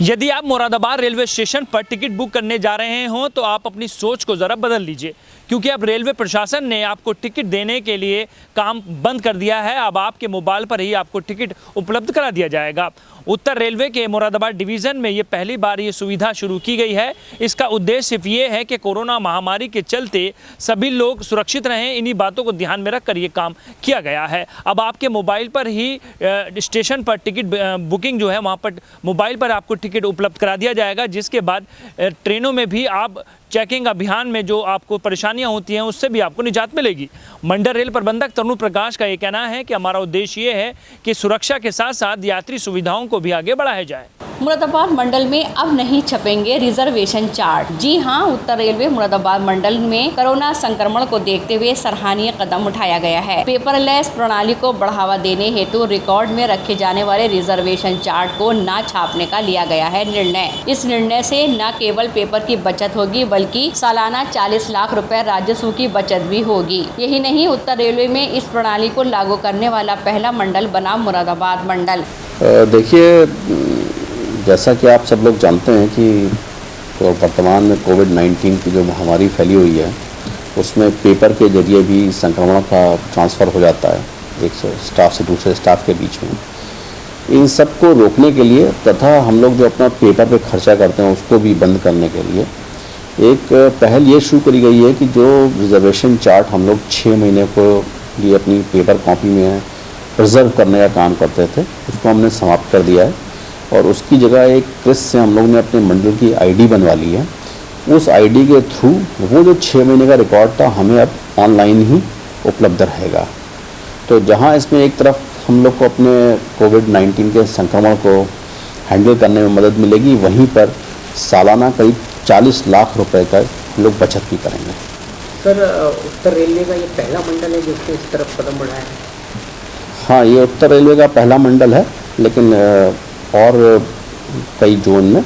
यदि आप Moradabad railway station पर टिकट बुक करने जा रहे हों तो आप अपनी सोच को ज़रा बदल लीजिए, क्योंकि अब रेलवे प्रशासन ने आपको टिकट देने के लिए काम बंद कर दिया है। अब आपके मोबाइल पर ही आपको टिकट उपलब्ध करा दिया जाएगा। उत्तर रेलवे के मुरादाबाद डिवीज़न में ये पहली बार ये सुविधा शुरू की गई है। इसका उद्देश्य सिर्फ ये है कि कोरोना महामारी के चलते सभी लोग सुरक्षित रहें। इन्हीं बातों को ध्यान में रखकर ये काम किया गया है। अब आपके मोबाइल पर ही स्टेशन पर टिकट बुकिंग जो है वहाँ पर मोबाइल पर आपको टिकट उपलब्ध करा दिया जाएगा, जिसके बाद ट्रेनों में भी आप चेकिंग अभियान में जो आपको परेशानियां होती हैं उससे भी आपको निजात मिलेगी। मंडल रेल प्रबंधक तरुण प्रकाश का ये कहना है कि हमारा उद्देश्य ये है कि सुरक्षा के साथ साथ यात्री सुविधाओं को भी आगे बढ़ाया जाए। मुरादाबाद मंडल में अब नहीं छपेंगे रिजर्वेशन चार्ट। जी हां, उत्तर रेलवे मुरादाबाद मंडल में कोरोना संक्रमण को देखते हुए सराहनीय कदम उठाया गया है। पेपरलेस प्रणाली को बढ़ावा देने हेतु रिकॉर्ड में रखे जाने वाले रिजर्वेशन चार्ट को न छापने का लिया गया है निर्णय। इस निर्णय से न केवल पेपर की बचत होगी बल्कि सालाना 40 लाख रुपए राजस्व की बचत भी होगी। यही नहीं, उत्तर रेलवे में इस प्रणाली को लागू करने वाला पहला मंडल बना मुरादाबाद मंडल। देखिए, जैसा कि आप सब लोग जानते हैं कि तो वर्तमान में कोविड-19 की जो महामारी फैली हुई है उसमें पेपर के जरिए भी संक्रमण का ट्रांसफ़र हो जाता है एक स्टाफ से दूसरे स्टाफ के बीच में। इन सब को रोकने के लिए तथा हम लोग जो अपना पेपर पे खर्चा करते हैं उसको भी बंद करने के लिए एक पहल ये शुरू करी गई है कि जो रिजर्वेशन चार्ट हम लोग 6 महीने को लिए अपनी पेपर कॉपी में प्रिजर्व करने का काम करते थे उसको हमने समाप्त कर दिया है और उसकी जगह एक क्रिस से हम लोग ने अपने मंडल की आईडी बनवा ली है। उस आईडी के थ्रू वो जो 6 महीने का रिकॉर्ड था हमें अब ऑनलाइन ही उपलब्ध रहेगा। तो जहाँ इसमें एक तरफ हम लोग को अपने कोविड-19 के संक्रमण को हैंडल करने में मदद मिलेगी, वहीं पर सालाना करीब 40 लाख रुपए का हम लोग बचत भी करेंगे। सर, उत्तर रेलवे का ये पहला मंडल है जिसने इस तरफ कदम बढ़ाया है? हाँ, ये उत्तर रेलवे का पहला मंडल है, लेकिन और कई जोन में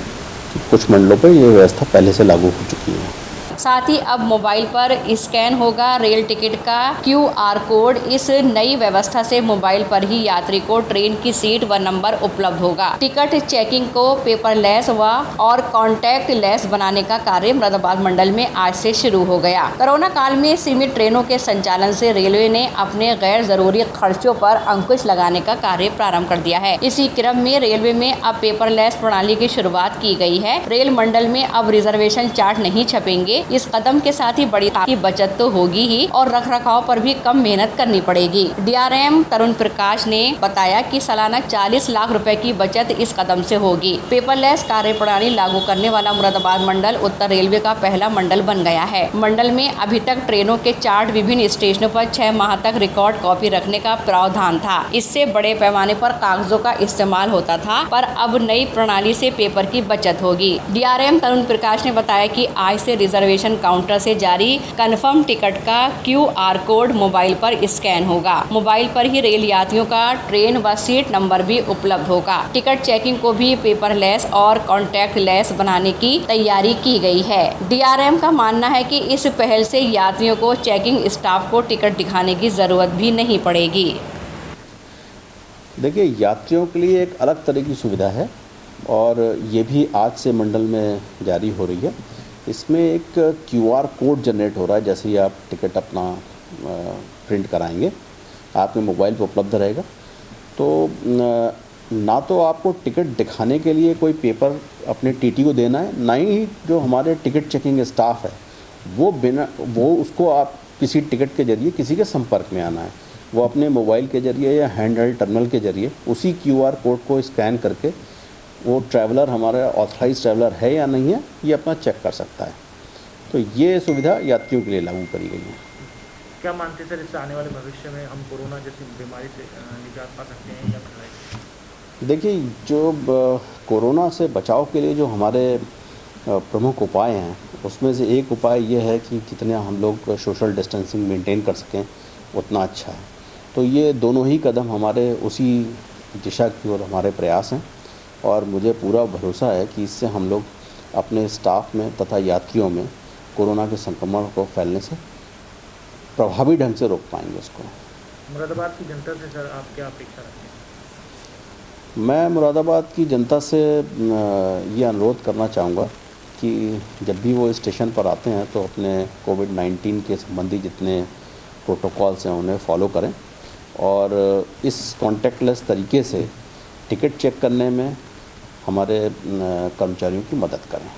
कुछ मंडलों पर ये व्यवस्था पहले से लागू हो चुकी है। साथ ही अब मोबाइल पर स्कैन होगा रेल टिकट का QR कोड। इस नई व्यवस्था से मोबाइल पर ही यात्री को ट्रेन की सीट व नंबर उपलब्ध होगा। टिकट चेकिंग को पेपरलेस और कॉन्टैक्ट लेस बनाने का कार्य मुरादाबाद मंडल में आज से शुरू हो गया। कोरोना काल में सीमित ट्रेनों के संचालन से रेलवे ने अपने गैर जरूरी खर्चों पर अंकुश लगाने का कार्य प्रारंभ कर दिया है। इसी क्रम में रेलवे में अब पेपरलेस प्रणाली की शुरुआत की गई है। रेल मंडल में अब रिजर्वेशन चार्ट नहीं छपेंगे। इस कदम के साथ ही बड़ी की बचत तो होगी ही और रखरखाव पर भी कम मेहनत करनी पड़ेगी। DRM तरुण प्रकाश ने बताया कि सालाना 40 लाख रुपए की बचत इस कदम से होगी। पेपरलेस कार्यप्रणाली लागू करने वाला मुरादाबाद मंडल उत्तर रेलवे का पहला मंडल बन गया है। मंडल में अभी तक ट्रेनों के चार्ट विभिन्न स्टेशनों पर 6 माह तक रिकॉर्ड कॉपी रखने का प्रावधान था। इससे बड़े पैमाने पर कागजों का इस्तेमाल होता था, पर अब नई प्रणाली से पेपर की बचत होगी। DRM तरुण प्रकाश ने बताया कि आज से रिजर्वेशन काउंटर से जारी कन्फर्म टिकट का QR कोड मोबाइल पर स्कैन होगा। मोबाइल पर ही रेल यात्रियों का ट्रेन व सीट नंबर भी उपलब्ध होगा। टिकट चेकिंग को भी पेपरलेस और कॉन्टैक्ट लेस बनाने की तैयारी की गई है। DRM का मानना है कि इस पहल से यात्रियों को चेकिंग स्टाफ को टिकट दिखाने की जरूरत भी नहीं पड़ेगी। देखिए, यात्रियों के लिए एक अलग तरह की सुविधा है और ये भी आज से मंडल में जारी हो रही है। इसमें एक QR कोड जनरेट हो रहा है। जैसे ही आप टिकट अपना प्रिंट कराएंगे आपके मोबाइल पर उपलब्ध रहेगा। तो ना तो आपको टिकट दिखाने के लिए कोई पेपर अपने TT को देना है, ना ही जो हमारे टिकट चेकिंग स्टाफ है वो उसको आप किसी टिकट के जरिए किसी के संपर्क में आना है। वो अपने मोबाइल के जरिए या हैंड हेल्ड टर्मिनल के जरिए उसी QR कोड को स्कैन करके वो ट्रैवलर हमारा ऑथराइज ट्रैवलर है या नहीं है ये अपना चेक कर सकता है। तो ये सुविधा यात्रियों के लिए लागू करी गई है। क्या मानते हैं सर, इससे आने वाले भविष्य में हम कोरोना जैसी बीमारी से निजात पा सकते हैं या नहीं? देखिए, जो कोरोना से बचाव के लिए जो हमारे प्रमुख उपाय हैं उसमें से एक उपाय ये है कि जितने हम लोग सोशल डिस्टेंसिंग मेंटेन कर सकें उतना अच्छा है। तो ये दोनों ही कदम हमारे उसी दिशा की ओर हमारे प्रयास हैं और मुझे पूरा भरोसा है कि इससे हम लोग अपने स्टाफ में तथा यात्रियों में कोरोना के संक्रमण को फैलने से प्रभावी ढंग से रोक पाएंगे उसको। मुरादाबाद की जनता से सर आप क्या अपेक्षा रखते हैं? मैं मुरादाबाद की जनता से ये अनुरोध करना चाहूँगा कि जब भी वो स्टेशन पर आते हैं तो अपने कोविड-19 के संबंधी जितने प्रोटोकॉल्स हैं उन्हें फॉलो करें और इस कॉन्टैक्टलेस तरीके से टिकट चेक करने में हमारे कर्मचारियों की मदद करें।